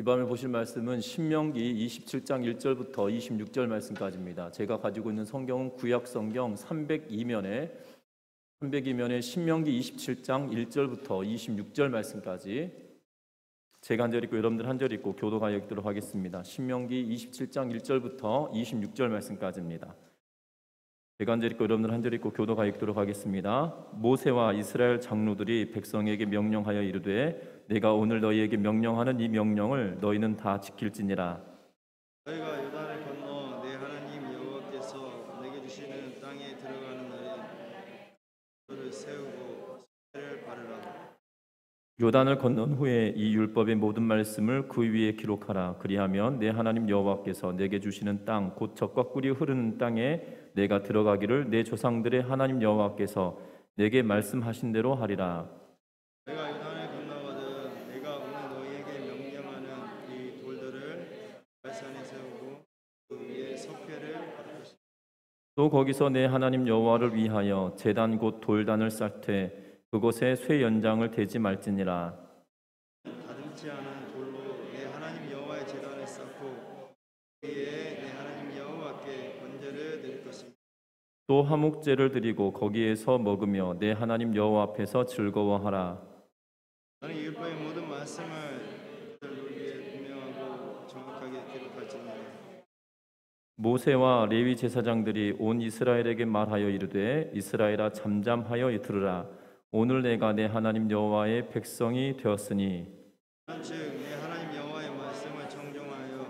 이밤에 보실 말씀은 신명기 27장 1절부터 26절 말씀까지입니다. 제가 가지고 있는 성경은 구약 성경 302면에 신명기 27장 1절부터 26절 말씀까지 제가 한 절 읽고 여러분들 한 절 읽고 교도가 읽도록 하겠습니다. 신명기 27장 1절부터 26절 말씀까지입니다. 제가 한 절 읽고 여러분들 한 절 읽고 교도가 읽도록 하겠습니다. 모세와 이스라엘 장로들이 백성에게 명령하여 이르되 내가 오늘 너희에게 명령하는 이 명령을 너희는 다 지킬지니라. 너희가 요단을 건너 내 하나님 여호와께서 내게 주시는 땅에 들어가는 날에 를 세우고 를 바르라. 요단을 건넌 후에 이 율법의 모든 말씀을 그 위에 기록하라. 그리하면 내 하나님 여호와께서 내게 주시는 땅 곧 젖과 꿀이 흐르는 땅에 내가 들어가기를 내 조상들의 하나님 여호와께서 내게 말씀하신 대로 하리라. 너희가 요단을 건너거든 내가 오늘 너희에게 명령하는 이 돌들을 발산에 세우고 그 위에 석회를 바를 것이다. 또 거기서 내 하나님 여호와를 위하여 제단 곧 돌단을 쌓되 그곳에 쇠 연장을 대지 말지니라. 다듬지 않은 돌로 내 하나님 여호와의 제단을 쌓고 그 위에 내 하나님 여호와께 번제를 드릴 것입니다. 또 화목제를 드리고 거기에서 먹으며 내 하나님 여호와 앞에서 즐거워하라. 너는 이 율법의 모든 말씀을 너희 위에 분명하고 정확하게 기록할지니라. 모세와 레위 제사장들이 온 이스라엘에게 말하여 이르되 이스라엘아 잠잠하여 들으라. 오늘 내가 내 하나님 여호와의 백성이 되었으니 즉 내 하나님 여호와의 말씀을 청종하여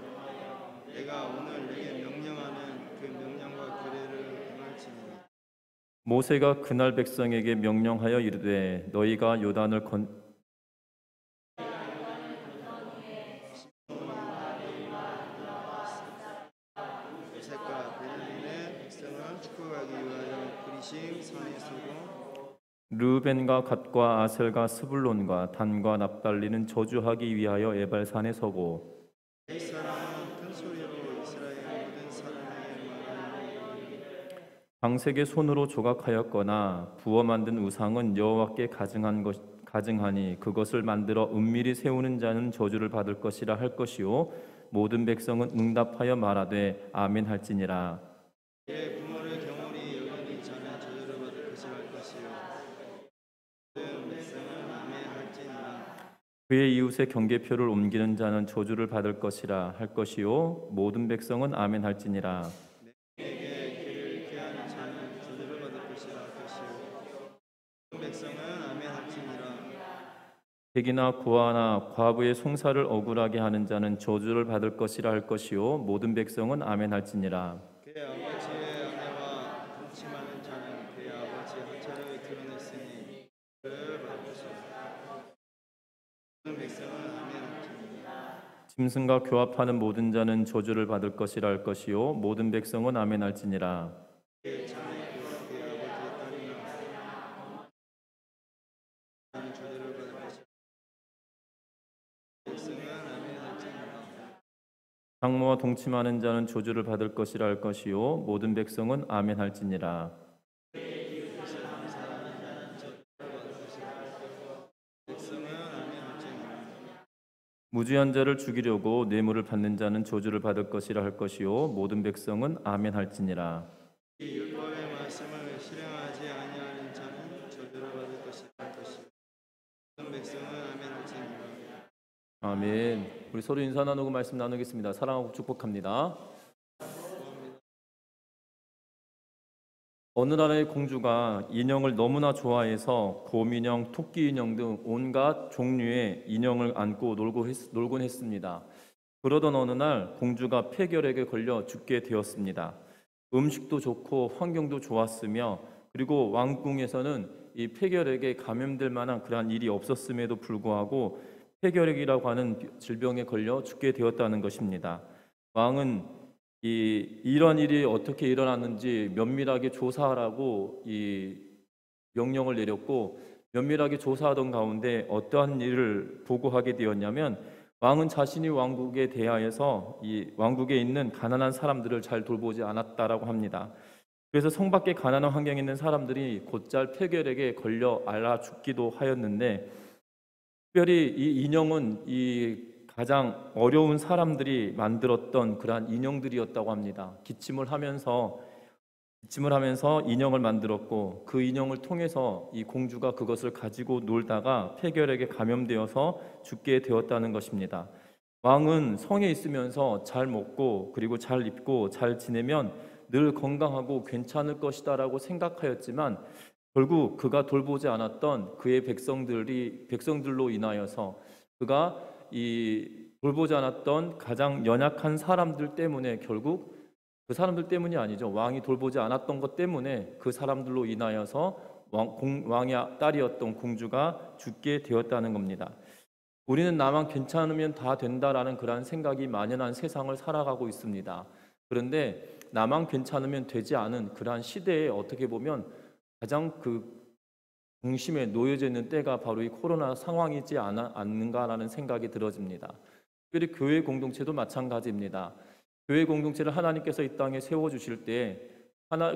내가 오늘 내게 명령하는 그 명령과 규례를 행할지니라. 모세가 그날 백성에게 명령하여 이르되 너희가 요단을 요셉과 베냐민의 백성을 축복하기 위하여 그리심 산에 서고 르벤과 갓과 아셀과 스불론과 단과 납달리는 저주하기 위하여 에발산에 서고 이 사람은 큰 소리로 이스라엘 모든 사람에게 말하니 방색의 손으로 조각하였거나 부어 만든 우상은 여호와께 가증하니 그것을 만들어 은밀히 세우는 자는 저주를 받을 것이라 할 것이요 모든 백성은 응답하여 말하되 아멘 할지니라. 내 부모를 경홀히 여기는 자는 저주를 받을 것이라 할 것이요 모든 백성은 아멘 할지니라. 그의 이웃의 경계표를 옮기는 자는 저주를 받을 것이라 할 것이요 모든 백성은 아멘 할지니라. 내게 길을 피하는 자는 저주를 받을 것이라 할 것이요 모든 백성은 아멘 할지니라. 백이나 고아나 과부의 송사를 억울하게 하는 자는 저주를 받을 것이라 할 것이요 모든 백성은 아멘 할지니라. 그의 아버지의 아내와 동침하는 자는 그의 아버지의 하찮음을 드러냈으니 그를 받을 것이라. 모든 백성은 아멘 할지니라. 짐승과 교합하는 모든 자는 저주를 받을 것이라 할 것이요 모든 백성은 아멘 할지니라. 그의 자매가 그의 아버지의 딸이나 나는 저주를 받을 것이라. 백성은 아멘 할지니라. 장모와 동침하는 자는 저주를 받을 것이라 할 것이요 모든 백성은 아멘 할지니라. 백성은 아멘 할지니라. 무죄한 자를 죽이려고 뇌물을 받는 자는 저주를 받을 것이라 할 것이요 모든 백성은 아멘 할지니라. 이 율법의 말씀을 실행하지 아니하는 자는 저주를 받을 것이라 할 것이요 모든 백성은 아멘 할지니라. 아멘. 우리 서로 인사 나누고 말씀 나누겠습니다. 사랑하고 축복합니다. 어느 나라의 공주가 인형을 너무나 좋아해서 곰인형, 토끼 인형 등 온갖 종류의 인형을 안고 놀곤 했습니다. 그러던 어느 날 공주가 폐결핵에 걸려 죽게 되었습니다. 음식도 좋고 환경도 좋았으며 그리고 왕궁에서는 이 폐결핵에 감염될 만한 그러한 일이 없었음에도 불구하고 폐결핵이라고 하는 질병에 걸려 죽게 되었다는 것입니다. 왕은 이러한 일이 어떻게 일어났는지 면밀하게 조사하라고 이 명령을 내렸고 면밀하게 조사하던 가운데 어떠한 일을 보고하게 되었냐면 왕은 자신이 왕국에 대하여서 이 왕국에 있는 가난한 사람들을 잘 돌보지 않았다라고 합니다. 그래서 성 밖에 가난한 환경에 있는 사람들이 곧잘 폐결핵에 걸려 앓아 죽기도 하였는데 특별히 이 인형은 이 가장 어려운 사람들이 만들었던 그러한 인형들이었다고 합니다. 기침을 하면서 인형을 만들었고, 그 인형을 통해서 이 공주가 그것을 가지고 놀다가 폐결핵에 감염되어서 죽게 되었다는 것입니다. 왕은 성에 있으면서 잘 먹고 그리고 잘 입고 잘 지내면 늘 건강하고 괜찮을 것이다라고 생각하였지만, 결국 그가 돌보지 않았던 그의 백성들로 인하여서, 그가 이 돌보지 않았던 가장 연약한 사람들 때문에, 결국 그 사람들 때문이 아니죠. 왕이 돌보지 않았던 것 때문에 그 사람들로 인하여서 왕의 딸이었던 공주가 죽게 되었다는 겁니다. 우리는 나만 괜찮으면 다 된다라는 그러한 생각이 만연한 세상을 살아가고 있습니다. 그런데 나만 괜찮으면 되지 않은 그러한 시대에 어떻게 보면 가장 그 중심에 놓여져 있는 때가 바로 이 코로나 상황이지 않는가라는 생각이 들어집니다. 특별히 교회 공동체도 마찬가지입니다. 교회 공동체를 하나님께서 이 땅에 세워주실 때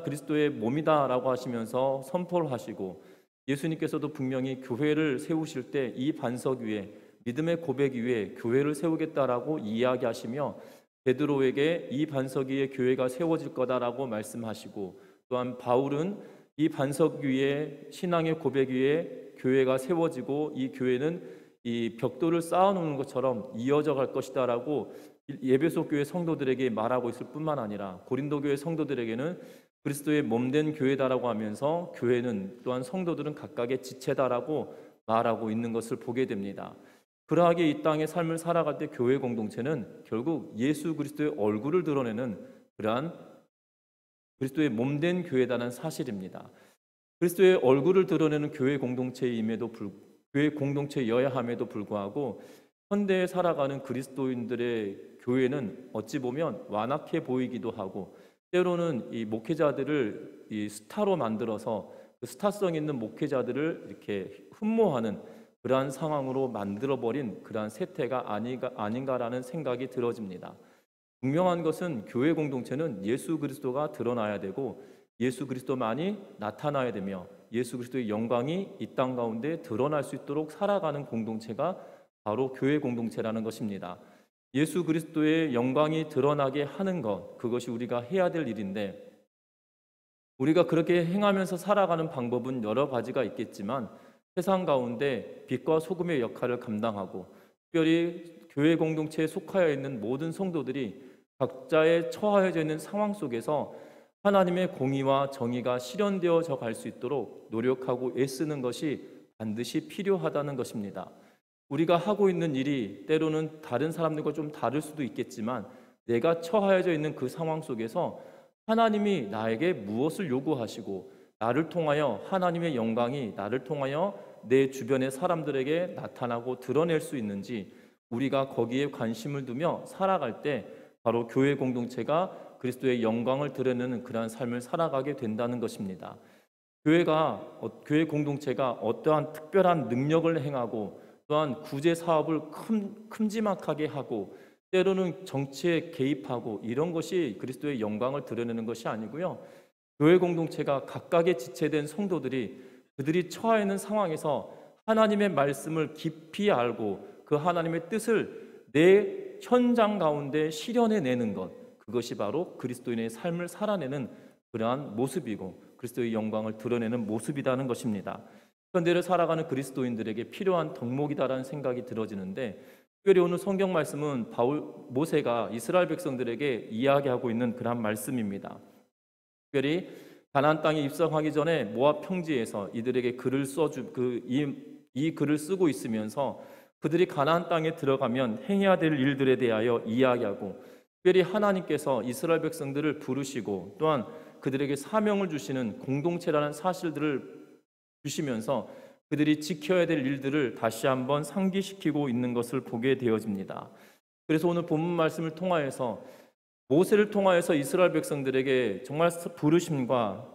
그리스도의 몸이다라고 하시면서 선포를 하시고, 예수님께서도 분명히 교회를 세우실 때 이 반석 위에, 믿음의 고백 위에 교회를 세우겠다라고 이야기하시며, 베드로에게 이 반석 위에 교회가 세워질 거다라고 말씀하시고, 또한 바울은 이 반석 위에, 신앙의 고백 위에 교회가 세워지고 이 교회는 이 벽돌을 쌓아놓는 것처럼 이어져 갈 것이다라고 에베소 교회 성도들에게 말하고 있을 뿐만 아니라, 고린도 교회 성도들에게는 그리스도의 몸된 교회다라고 하면서 교회는 또한 성도들은 각각의 지체다라고 말하고 있는 것을 보게 됩니다. 그러하게 이 땅의 삶을 살아갈 때 교회 공동체는 결국 예수 그리스도의 얼굴을 드러내는 그러한 그리스도의 몸된 교회다는 사실입니다. 그리스도의 얼굴을 드러내는 교회 공동체여야 함에도 불구하고, 현대에 살아가는 그리스도인들의 교회는 어찌 보면 완악해 보이기도 하고, 때로는 이 목회자들을 이 스타로 만들어서 그 스타성 있는 목회자들을 이렇게 흠모하는 그러한 상황으로 만들어버린 그러한 세태가 아닌가라는 생각이 들어집니다. 분명한 것은 교회 공동체는 예수 그리스도가 드러나야 되고, 예수 그리스도만이 나타나야 되며, 예수 그리스도의 영광이 이 땅 가운데 드러날 수 있도록 살아가는 공동체가 바로 교회 공동체라는 것입니다. 예수 그리스도의 영광이 드러나게 하는 것, 그것이 우리가 해야 될 일인데, 우리가 그렇게 행하면서 살아가는 방법은 여러 가지가 있겠지만, 세상 가운데 빛과 소금의 역할을 감당하고, 특별히 교회 공동체에 속하여 있는 모든 성도들이 각자의 처하여져 있는 상황 속에서 하나님의 공의와 정의가 실현되어져 갈 수 있도록 노력하고 애쓰는 것이 반드시 필요하다는 것입니다. 우리가 하고 있는 일이 때로는 다른 사람들과 좀 다를 수도 있겠지만, 내가 처하여져 있는 그 상황 속에서 하나님이 나에게 무엇을 요구하시고, 나를 통하여 하나님의 영광이 나를 통하여 내 주변의 사람들에게 나타나고 드러낼 수 있는지, 우리가 거기에 관심을 두며 살아갈 때 바로 교회 공동체가 그리스도의 영광을 드러내는 그러한 삶을 살아가게 된다는 것입니다. 교회 공동체가 어떠한 특별한 능력을 행하고, 또한 구제 사업을 큼지막하게 하고, 때로는 정치에 개입하고, 이런 것이 그리스도의 영광을 드러내는 것이 아니고요, 교회 공동체가 각각의 지체된 성도들이 그들이 처해 있는 상황에서 하나님의 말씀을 깊이 알고 그 하나님의 뜻을 내 현장 가운데 실현해내는 것, 그것이 바로 그리스도인의 삶을 살아내는 그러한 모습이고 그리스도의 영광을 드러내는 모습이라는 것입니다. 현대를 살아가는 그리스도인들에게 필요한 덕목이다라는 생각이 들어지는데, 특별히 오늘 성경 말씀은 모세가 이스라엘 백성들에게 이야기하고 있는 그러한 말씀입니다. 특별히 가나안 땅에 입성하기 전에 모압 평지에서 이들에게 이 글을 쓰고 있으면서 그들이 가나안 땅에 들어가면 행해야 될 일들에 대하여 이야기하고, 특별히 하나님께서 이스라엘 백성들을 부르시고 또한 그들에게 사명을 주시는 공동체라는 사실들을 주시면서 그들이 지켜야 될 일들을 다시 한번 상기시키고 있는 것을 보게 되어집니다. 그래서 오늘 본문 말씀을 통하여서 모세를 통하여서 이스라엘 백성들에게 정말 부르심과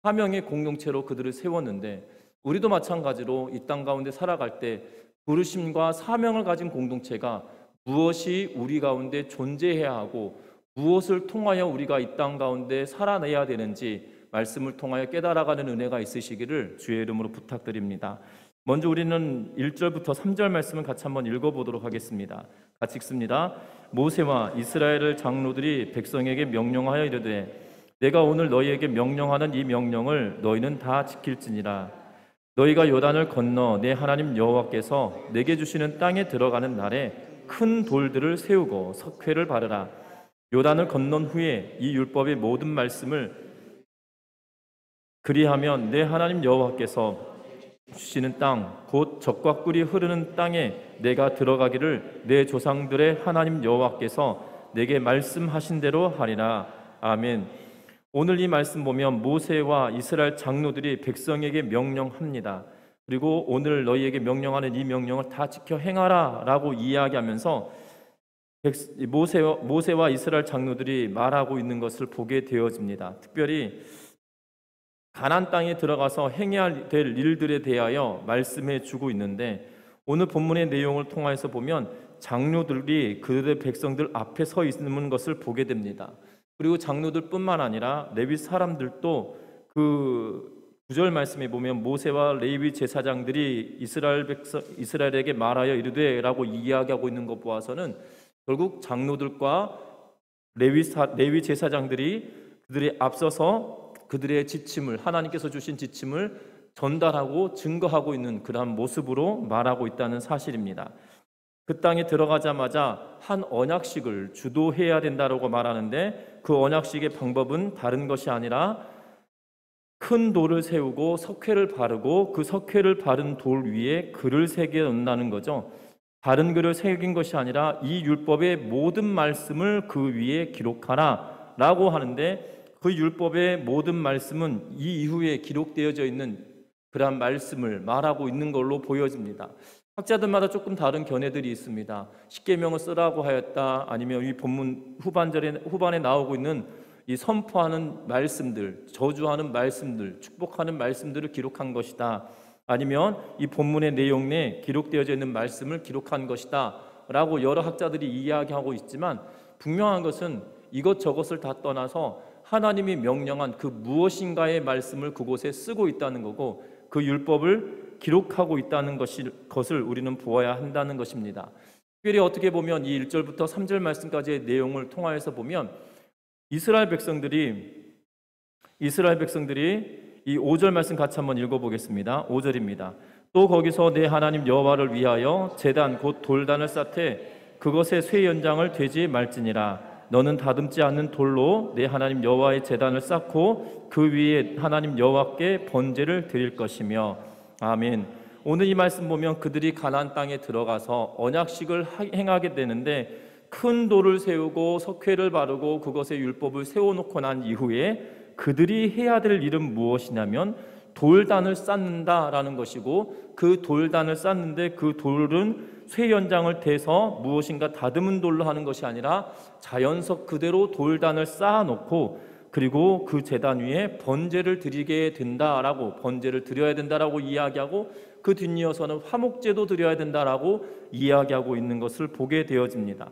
사명의 공동체로 그들을 세웠는데, 우리도 마찬가지로 이 땅 가운데 살아갈 때 부르심과 사명을 가진 공동체가 무엇이 우리 가운데 존재해야 하고 무엇을 통하여 우리가 이 땅 가운데 살아내야 되는지 말씀을 통하여 깨달아가는 은혜가 있으시기를 주의 이름으로 부탁드립니다. 먼저 우리는 1절부터 3절 말씀을 같이 한번 읽어보도록 하겠습니다. 같이 읽습니다. 모세와 이스라엘 장로들이 백성에게 명령하여 이르되 내가 오늘 너희에게 명령하는 이 명령을 너희는 다 지킬지니라. 너희가 요단을 건너 내 하나님 여호와께서 내게 주시는 땅에 들어가는 날에 큰 돌들을 세우고 석회를 바르라. 요단을 건넌 후에 이 율법의 모든 말씀을 그리하면 내 하나님 여호와께서 주시는 땅 곧 젖과 꿀이 흐르는 땅에 내가 들어가기를 내 조상들의 하나님 여호와께서 내게 말씀하신 대로 하리라. 아멘. 오늘 이 말씀 보면 모세와 이스라엘 장로들이 백성에게 명령합니다. 그리고 오늘 너희에게 명령하는 이 명령을 다 지켜 행하라 라고 이야기하면서 모세와 이스라엘 장로들이 말하고 있는 것을 보게 되어집니다. 특별히 가나안 땅에 들어가서 행해야 될 일들에 대하여 말씀해 주고 있는데, 오늘 본문의 내용을 통해서 보면 장로들이 그들의 백성들 앞에 서 있는 것을 보게 됩니다. 그리고 장로들뿐만 아니라 레위 사람들도 그 9절 말씀에 보면 모세와 레위 제사장들이 이스라엘에게 말하여 이르되 라고 이야기하고 있는 것 보아서는 결국 장로들과 레위 제사장들이 그들이 앞서서 그들의 지침을, 하나님께서 주신 지침을 전달하고 증거하고 있는 그러한 모습으로 말하고 있다는 사실입니다. 그 땅에 들어가자마자 한 언약식을 주도해야 된다고 말하는데, 그 언약식의 방법은 다른 것이 아니라 큰 돌을 세우고 석회를 바르고 그 석회를 바른 돌 위에 글을 새겨 놓는다는 거죠. 바른 글을 새긴 것이 아니라 이 율법의 모든 말씀을 그 위에 기록하라 라고 하는데, 그 율법의 모든 말씀은 이 이후에 기록되어져 있는 그러한 말씀을 말하고 있는 걸로 보여집니다. 학자들마다 조금 다른 견해들이 있습니다. 십계명을 쓰라고 하였다, 아니면 이 본문 후반에 나오고 있는 이 선포하는 말씀들, 저주하는 말씀들, 축복하는 말씀들을 기록한 것이다, 아니면 이 본문의 내용 내에 기록되어져 있는 말씀을 기록한 것이다 라고 여러 학자들이 이야기하고 있지만, 분명한 것은 이것저것을 다 떠나서 하나님이 명령한 그 무엇인가의 말씀을 그곳에 쓰고 있다는 거고, 그 율법을 기록하고 있다는 것을 우리는 보아야 한다는 것입니다. 특별히 어떻게 보면 이 1절부터 3절 말씀까지의 내용을 통하여서 보면 이스라엘 백성들이 이 5절 말씀 같이 한번 읽어보겠습니다. 5절입니다. 또 거기서 내 하나님 여호와를 위하여 제단 곧 돌단을 쌓되 그것에 쇠 연장을 되지 말지니라. 너는 다듬지 않는 돌로 내 하나님 여호와의 제단을 쌓고 그 위에 하나님 여호와께 번제를 드릴 것이며. 아멘. 오늘 이 말씀 보면 그들이 가나안 땅에 들어가서 언약식을 행하게 되는데, 큰 돌을 세우고 석회를 바르고 그것의 율법을 세워놓고 난 이후에 그들이 해야 될 일은 무엇이냐면 돌단을 쌓는다라는 것이고, 그 돌단을 쌓는데 그 돌은 쇠 연장을 대서 무엇인가 다듬은 돌로 하는 것이 아니라 자연석 그대로 돌단을 쌓아놓고, 그리고 그 제단 위에 번제를 드리게 된다라고, 번제를 드려야 된다라고 이야기하고, 그 뒷이어서는 화목제도 드려야 된다라고 이야기하고 있는 것을 보게 되어집니다.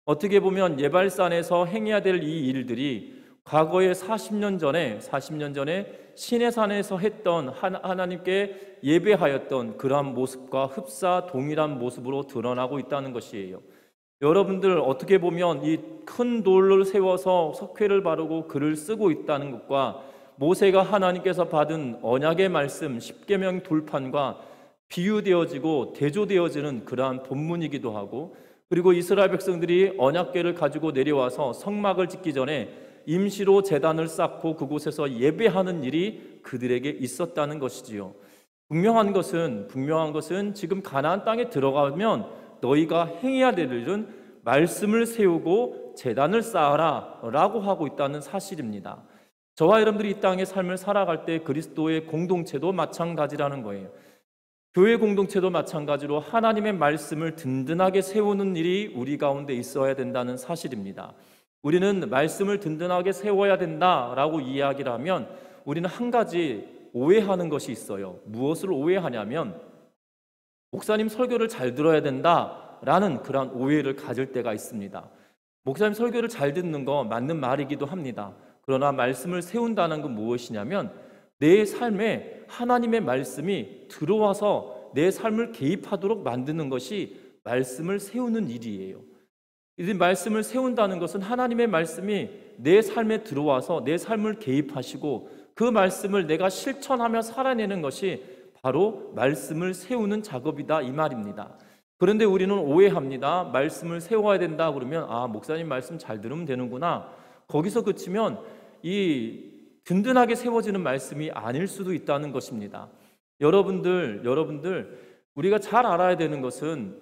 어떻게 보면 예발산에서 행해야 될 이 일들이 과거에 40년 전에 시내산에서 했던 하나님께 예배하였던 그러한 모습과 흡사 동일한 모습으로 드러나고 있다는 것이에요. 여러분들 어떻게 보면 이 큰 돌을 세워서 석회를 바르고 글을 쓰고 있다는 것과 모세가 하나님께서 받은 언약의 말씀 십계명 돌판과 비유되어지고 대조되어지는 그러한 본문이기도 하고, 그리고 이스라엘 백성들이 언약궤를 가지고 내려와서 성막을 짓기 전에 임시로 제단을 쌓고 그곳에서 예배하는 일이 그들에게 있었다는 것이지요. 분명한 것은 지금 가나안 땅에 들어가면 너희가 행해야 될 일은 말씀을 세우고 제단을 쌓아라 라고 하고 있다는 사실입니다. 저와 여러분들이 이 땅의 삶을 살아갈 때 그리스도의 공동체도 마찬가지라는 거예요. 교회 공동체도 마찬가지로 하나님의 말씀을 든든하게 세우는 일이 우리 가운데 있어야 된다는 사실입니다. 우리는 말씀을 든든하게 세워야 된다라고 이야기를 하면 우리는 한 가지 오해하는 것이 있어요. 무엇을 오해하냐면 목사님 설교를 잘 들어야 된다라는 그런 오해를 가질 때가 있습니다. 목사님 설교를 잘 듣는 거 맞는 말이기도 합니다. 그러나 말씀을 세운다는 건 무엇이냐면 내 삶에 하나님의 말씀이 들어와서 내 삶을 개입하도록 만드는 것이 말씀을 세우는 일이에요. 이 말씀을 세운다는 것은 하나님의 말씀이 내 삶에 들어와서 내 삶을 개입하시고 그 말씀을 내가 실천하며 살아내는 것이 바로 말씀을 세우는 작업이다, 이 말입니다. 그런데 우리는 오해합니다. 말씀을 세워야 된다 그러면 목사님 말씀 잘 들으면 되는구나. 거기서 그치면 이 든든하게 세워지는 말씀이 아닐 수도 있다는 것입니다. 여러분들 우리가 잘 알아야 되는 것은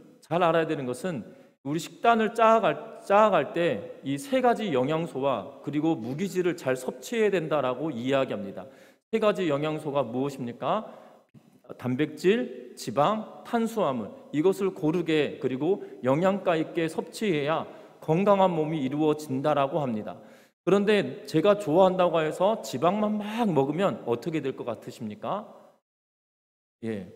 우리 식단을 짜아갈 때 이 세 가지 영양소와 그리고 무기질을 잘 섭취해야 된다라고 이야기합니다. 세 가지 영양소가 무엇입니까? 단백질, 지방, 탄수화물, 이것을 고르게 그리고 영양가 있게 섭취해야 건강한 몸이 이루어진다라고 합니다. 그런데 제가 좋아한다고 해서 지방만 막 먹으면 어떻게 될 것 같으십니까?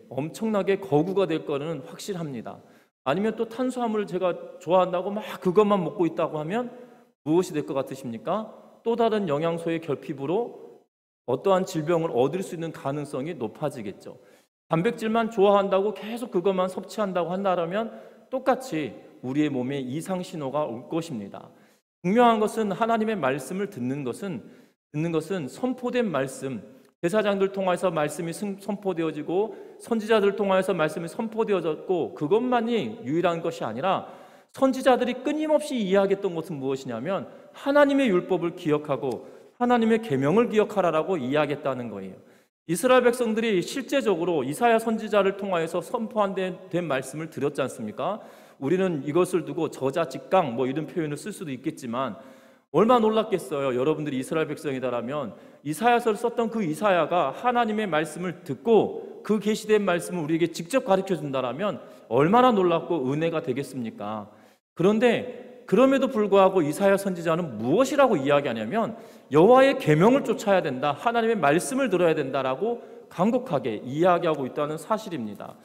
엄청나게 거구가 될 거는 확실합니다. 아니면 또 탄수화물을 제가 좋아한다고 막 그것만 먹고 있다고 하면 무엇이 될 것 같으십니까? 또 다른 영양소의 결핍으로 어떠한 질병을 얻을 수 있는 가능성이 높아지겠죠. 단백질만 좋아한다고 계속 그것만 섭취한다고 한다면 똑같이 우리의 몸에 이상 신호가 올 것입니다. 분명한 것은 하나님의 말씀을 듣는 것은 선포된 말씀, 제사장들 통해서 말씀이 선포되어지고 선지자들 통해서 말씀이 선포되어졌고 그것만이 유일한 것이 아니라 선지자들이 끊임없이 이야기했던 것은 무엇이냐면 하나님의 율법을 기억하고 하나님의 계명을 기억하라라고 이야기했다는 거예요. 이스라엘 백성들이 실제적으로 이사야 선지자를 통하여서 선포된 말씀을 들었지 않습니까? 우리는 이것을 두고 저자직강 이런 표현을 쓸 수도 있겠지만 얼마나 놀랐겠어요. 여러분들이 이스라엘 백성이다라면 이사야서를 썼던 그 이사야가 하나님의 말씀을 듣고 그 계시된 말씀을 우리에게 직접 가르쳐 준다라면 얼마나 놀랍고 은혜가 되겠습니까? 그런데 그럼에도 불구하고 이사야 선지자는 무엇이라고 이야기하냐면 여호와의 계명을 쫓아야 된다, 하나님의 말씀을 들어야 된다라고 간곡하게 이야기하고 있다는 사실입니다.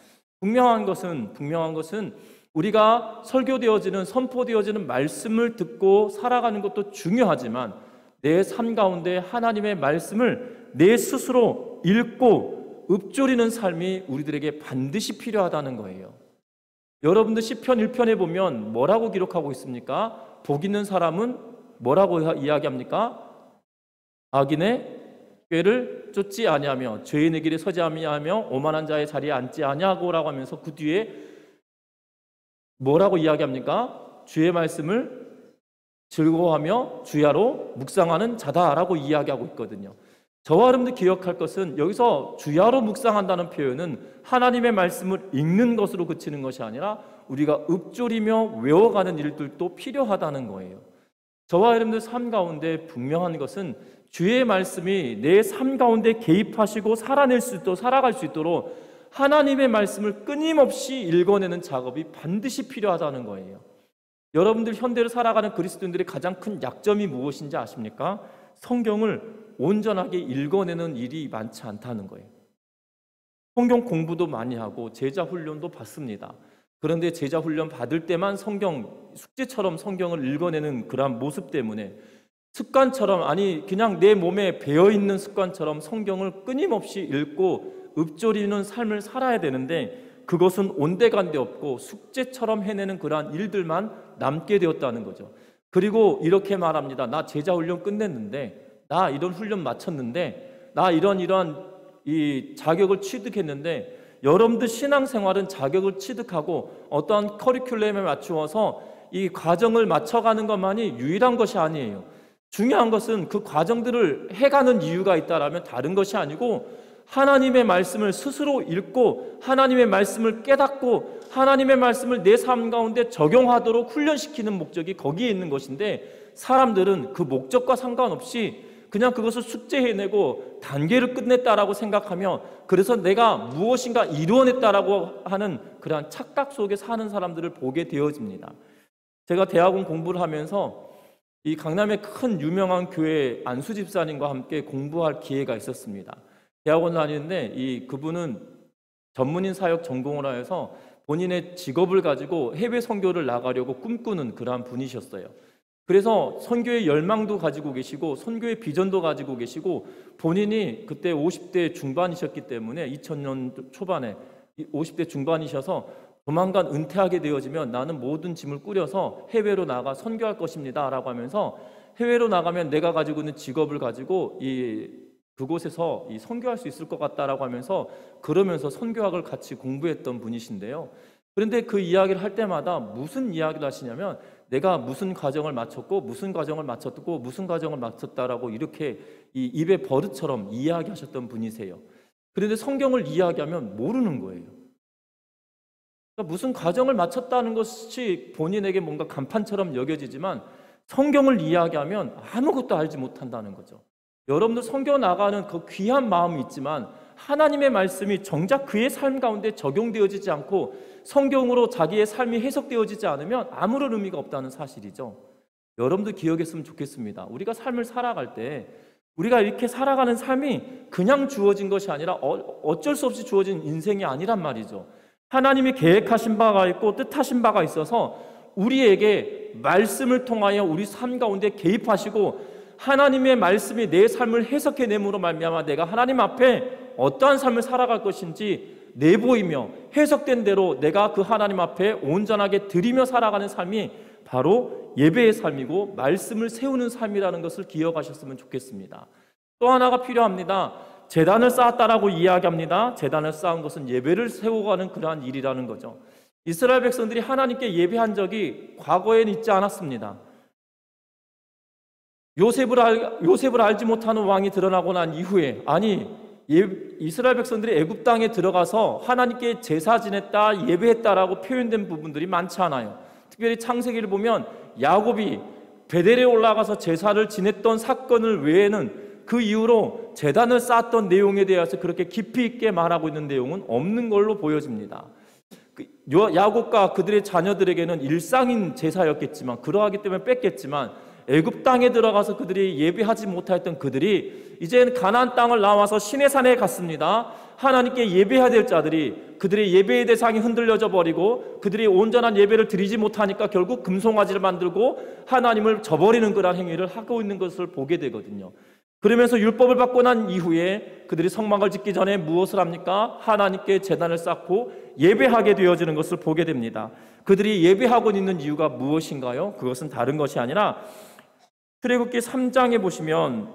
분명한 것은 우리가 설교되어지는 선포되어지는 말씀을 듣고 살아가는 것도 중요하지만 내 삶 가운데 하나님의 말씀을 내 스스로 읽고 읊조리는 삶이 우리들에게 반드시 필요하다는 거예요. 여러분들 시편 1편에 보면 뭐라고 기록하고 있습니까? 복 있는 사람은 뭐라고 이야기합니까? 악인의 꾀를 쫓지 아니하며 죄인의 길에 서지 아니하며 오만한 자의 자리에 앉지 아니하고라고 하면서 그 뒤에 뭐라고 이야기합니까? 주의 말씀을 즐거워하며 주야로 묵상하는 자다라고 이야기하고 있거든요. 저와 여러분들 기억할 것은 여기서 주야로 묵상한다는 표현은 하나님의 말씀을 읽는 것으로 그치는 것이 아니라 우리가 읊조리며 외워가는 일들도 필요하다는 거예요. 저와 여러분들 삶 가운데 분명한 것은 주의 말씀이 내 삶 가운데 개입하시고 살아갈 수 있도록 하나님의 말씀을 끊임없이 읽어내는 작업이 반드시 필요하다는 거예요. 여러분들 현대를 살아가는 그리스도인들의 가장 큰 약점이 무엇인지 아십니까? 성경을 온전하게 읽어내는 일이 많지 않다는 거예요. 성경 공부도 많이 하고 제자 훈련도 받습니다. 그런데 제자 훈련 받을 때만 숙제처럼 성경을 읽어내는 그러한 모습 때문에 습관처럼 그냥 내 몸에 배어있는 습관처럼 성경을 끊임없이 읽고 읊조리는 삶을 살아야 되는데 그것은 온데간데 없고 숙제처럼 해내는 그러한 일들만 남게 되었다는 거죠. 그리고 이렇게 말합니다. 나 제자 훈련 끝냈는데, 나 이런 훈련 마쳤는데, 나 이러한 이 자격을 취득했는데, 여러분들 신앙생활은 자격을 취득하고 어떠한 커리큘럼에 맞추어서 이 과정을 맞춰가는 것만이 유일한 것이 아니에요. 중요한 것은 그 과정들을 해가는 이유가 있다라면 다른 것이 아니고 하나님의 말씀을 스스로 읽고 하나님의 말씀을 깨닫고 하나님의 말씀을 내 삶 가운데 적용하도록 훈련시키는 목적이 거기에 있는 것인데 사람들은 그 목적과 상관없이 그냥 그것을 숙제해내고 단계를 끝냈다라고 생각하며 그래서 내가 무엇인가 이루어냈다라고 하는 그러한 착각 속에 사는 사람들을 보게 되어집니다. 제가 대학원 공부를 하면서 이 강남의 큰 유명한 교회 안수 집사님과 함께 공부할 기회가 있었습니다. 대학원 다니는데 그분은 전문인 사역 전공을 하여서 본인의 직업을 가지고 해외 선교를 나가려고 꿈꾸는 그러한 분이셨어요. 그래서 선교의 열망도 가지고 계시고 선교의 비전도 가지고 계시고 본인이 그때 50대 중반이셨기 때문에 2000년 초반에 50대 중반이셔서 조만간 은퇴하게 되어지면 나는 모든 짐을 꾸려서 해외로 나가 선교할 것입니다 라고 하면서 해외로 나가면 내가 가지고 있는 직업을 가지고 그곳에서 선교할 수 있을 것 같다라고 하면서 그러면서 선교학을 같이 공부했던 분이신데요. 그런데 그 이야기를 할 때마다 무슨 이야기를 하시냐면 내가 무슨 과정을 마쳤고 무슨 과정을 마쳤고 무슨 과정을 마쳤다라고 이렇게 입에 버릇처럼 이야기하셨던 분이세요. 그런데 성경을 이야기하면 모르는 거예요. 그러니까 무슨 과정을 마쳤다는 것이 본인에게 뭔가 간판처럼 여겨지지만 성경을 이야기하면 아무것도 알지 못한다는 거죠. 여러분들 성경 나가는 그 귀한 마음이 있지만 하나님의 말씀이 정작 그의 삶 가운데 적용되어지지 않고 성경으로 자기의 삶이 해석되어지지 않으면 아무런 의미가 없다는 사실이죠. 여러분들 기억했으면 좋겠습니다. 우리가 삶을 살아갈 때 우리가 이렇게 살아가는 삶이 그냥 주어진 것이 아니라 어쩔 수 없이 주어진 인생이 아니란 말이죠. 하나님이 계획하신 바가 있고 뜻하신 바가 있어서 우리에게 말씀을 통하여 우리 삶 가운데 개입하시고 하나님의 말씀이 내 삶을 해석해냄으로 말미암아 내가 하나님 앞에 어떠한 삶을 살아갈 것인지 내보이며 해석된 대로 내가 그 하나님 앞에 온전하게 드리며 살아가는 삶이 바로 예배의 삶이고 말씀을 세우는 삶이라는 것을 기억하셨으면 좋겠습니다. 또 하나가 필요합니다. 제단을 쌓았다라고 이야기합니다. 제단을 쌓은 것은 예배를 세워가는 그러한 일이라는 거죠. 이스라엘 백성들이 하나님께 예배한 적이 과거에는 있지 않았습니다. 요셉을 알지 못하는 왕이 드러나고 난 이후에 이스라엘 백성들이 애굽 땅에 들어가서 하나님께 제사 지냈다 예배했다라고 표현된 부분들이 많지 않아요. 특별히 창세기를 보면 야곱이 베델에 올라가서 제사를 지냈던 사건을 외에는 그 이후로 제단을 쌓았던 내용에 대해서 그렇게 깊이 있게 말하고 있는 내용은 없는 걸로 보여집니다. 야곱과 그들의 자녀들에게는 일상인 제사였겠지만 그러하기 때문에 뺐겠지만 애굽 땅에 들어가서 그들이 예배하지 못하였던 그들이 이제는 가나안 땅을 나와서 시내산에 갔습니다. 하나님께 예배해야 될 자들이 그들의 예배의 대상이 흔들려져 버리고 그들이 온전한 예배를 드리지 못하니까 결국 금송아지를 만들고 하나님을 저버리는 그런 행위를 하고 있는 것을 보게 되거든요. 그러면서 율법을 받고 난 이후에 그들이 성막을 짓기 전에 무엇을 합니까? 하나님께 제단을 쌓고 예배하게 되어지는 것을 보게 됩니다. 그들이 예배하고 있는 이유가 무엇인가요? 그것은 다른 것이 아니라 출애굽기 3장에 보시면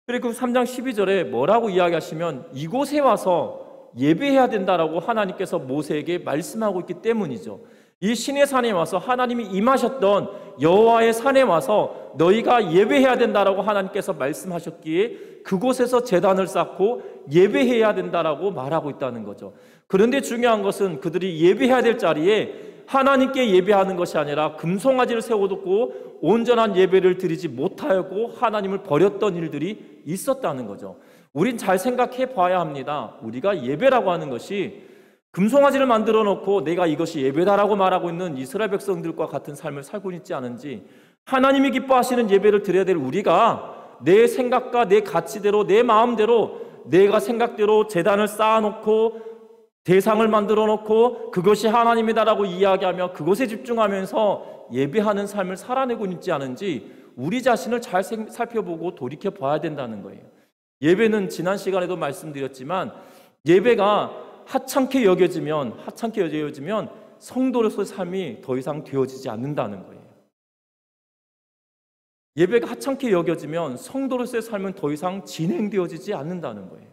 출애굽기 3장 12절에 뭐라고 이야기하시면 이곳에 와서 예배해야 된다라고 하나님께서 모세에게 말씀하고 있기 때문이죠. 이 신의 산에 와서 하나님이 임하셨던 여호와의 산에 와서 너희가 예배해야 된다라고 하나님께서 말씀하셨기에 그곳에서 제단을 쌓고 예배해야 된다라고 말하고 있다는 거죠. 그런데 중요한 것은 그들이 예배해야 될 자리에 하나님께 예배하는 것이 아니라 금송아지를 세워두고 온전한 예배를 드리지 못하고 하나님을 버렸던 일들이 있었다는 거죠. 우린 잘 생각해 봐야 합니다. 우리가 예배라고 하는 것이 금송아지를 만들어 놓고 내가 이것이 예배다라고 말하고 있는 이스라엘 백성들과 같은 삶을 살고 있지 않은지, 하나님이 기뻐하시는 예배를 드려야 될 우리가 내 생각과 내 가치대로 내 마음대로 내가 생각대로 제단을 쌓아놓고 대상을 만들어 놓고 그것이 하나님이다라고 이야기하며 그것에 집중하면서 예배하는 삶을 살아내고 있지 않은지 우리 자신을 잘 살펴보고 돌이켜 봐야 된다는 거예요. 예배는 지난 시간에도 말씀드렸지만 예배가 하찮게 여겨지면 성도로서의 삶이 더 이상 되어지지 않는다는 거예요. 예배가 하찮게 여겨지면 성도로서의 삶은 더 이상 진행되어지지 않는다는 거예요.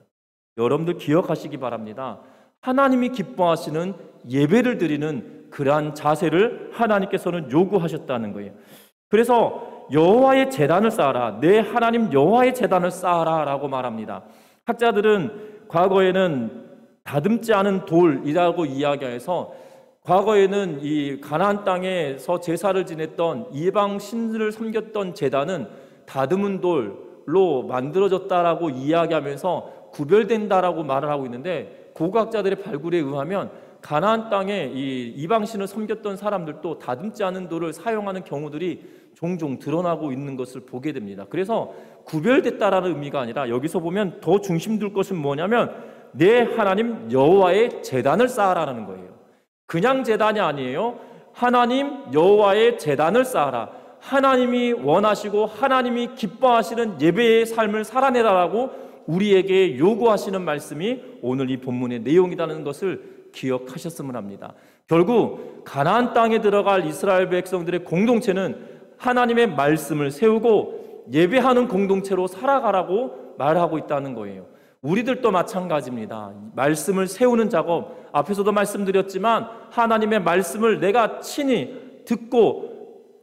여러분들 기억하시기 바랍니다. 하나님이 기뻐하시는 예배를 드리는 그러한 자세를 하나님께서는 요구하셨다는 거예요. 그래서 여호와의 제단을 쌓아라, 내 하나님 여호와의 제단을 쌓아라 라고 말합니다. 학자들은 과거에는 다듬지 않은 돌이라고 이야기해서 과거에는 이 가나안 땅에서 제사를 지냈던 이방 신들을 섬겼던 제단은 다듬은 돌로 만들어졌다라고 이야기하면서 구별된다라고 말을 하고 있는데, 고고학자들의 발굴에 의하면 가나안 땅에 이 이방신을 섬겼던 사람들도 다듬지 않은 돌을 사용하는 경우들이 종종 드러나고 있는 것을 보게 됩니다. 그래서 구별됐다라는 의미가 아니라 여기서 보면 더 중심 둘 것은 뭐냐면 내 하나님 여호와의 제단을 쌓아라는 거예요. 그냥 제단이 아니에요. 하나님 여호와의 제단을 쌓아라. 하나님이 원하시고 하나님이 기뻐하시는 예배의 삶을 살아내라라고 우리에게 요구하시는 말씀이 오늘 이 본문의 내용이라는 것을 기억하셨으면 합니다. 결국 가나안 땅에 들어갈 이스라엘 백성들의 공동체는 하나님의 말씀을 세우고 예배하는 공동체로 살아가라고 말하고 있다는 거예요. 우리들도 마찬가지입니다. 말씀을 세우는 작업, 앞에서도 말씀드렸지만 하나님의 말씀을 내가 친히 듣고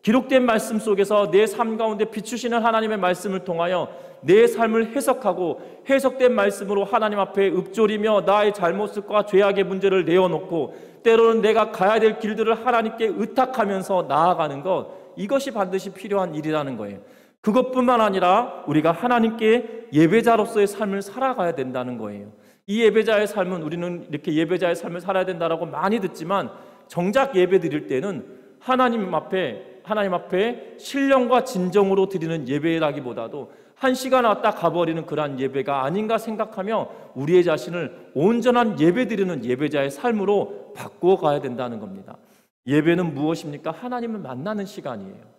기록된 말씀 속에서 내 삶 가운데 비추시는 하나님의 말씀을 통하여 내 삶을 해석하고 해석된 말씀으로 하나님 앞에 읊조리며 나의 잘못과 죄악의 문제를 내어놓고 때로는 내가 가야 될 길들을 하나님께 의탁하면서 나아가는 것, 이것이 반드시 필요한 일이라는 거예요. 그것뿐만 아니라 우리가 하나님께 예배자로서의 삶을 살아가야 된다는 거예요. 이 예배자의 삶은 우리는 이렇게 예배자의 삶을 살아야 된다라고 많이 듣지만 정작 예배 드릴 때는 하나님 앞에 신령과 진정으로 드리는 예배라기보다도 한 시간 왔다 가버리는 그러한 예배가 아닌가 생각하며 우리의 자신을 온전한 예배 드리는 예배자의 삶으로 바꾸어 가야 된다는 겁니다. 예배는 무엇입니까? 하나님을 만나는 시간이에요.